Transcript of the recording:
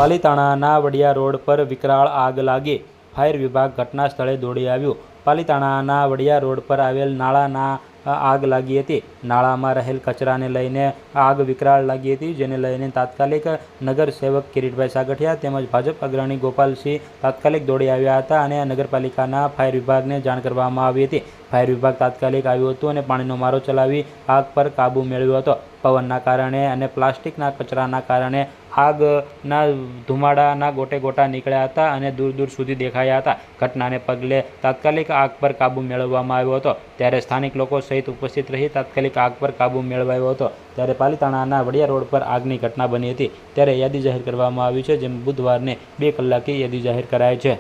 પાલીતાણાના Vadia road પર વિકરાળ આગ લાગી, ફાયર વિભાગ ઘટના સ્થળે દોડી આવ્યું। પાલીતાણાના વડિયા રોડ પર આવેલ નાળાના આગ લાગી હતી। નાળામાં રહેલ કચરાને લઈને આગ વિકરાળ લાગી હતી, જેને લઈને તાત્કાલિક નગરસેવક કિરીટભાઈ સાગઠિયા તેમજ ભાજપ અગ્રણી ગોપાલસિંહ તાત્કાલિક દોડી આવ્યા હતા અને નગરપાલિકાના ફાયર વિભાગને જાણ કરવામાં આવી હતી। ફાયર વિભાગ તાત્કાલિક આવ્યું હતું અને પાણીનો મારો ચલાવી આગ પર કાબૂ મેળવ્યો હતો। પવનના કારણે અને પ્લાસ્ટિકના કચરાના કારણે આગના ધુમાડાના ગોટે ગોટા નીકળ્યા હતા અને દૂર દૂર સુધી દેખાયા હતા। ઘટનાને પગલે તાત્કાલિક આગ પર કાબૂ મેળવવામાં આવ્યો હતો, ત્યારે સ્થાનિક લોકો સહિત ઉપસ્થિત રહી તાત્કાલિક આગ પર કાબૂ મેળવાયો હતો। ત્યારે પાલીતાણાના વડિયા રોડ પર આગની ઘટના બની હતી, ત્યારે યાદી જાહેર કરવામાં આવી છે, જેમ બુધવારને 2 કલાકે યાદી જાહેર કરાઈ છે।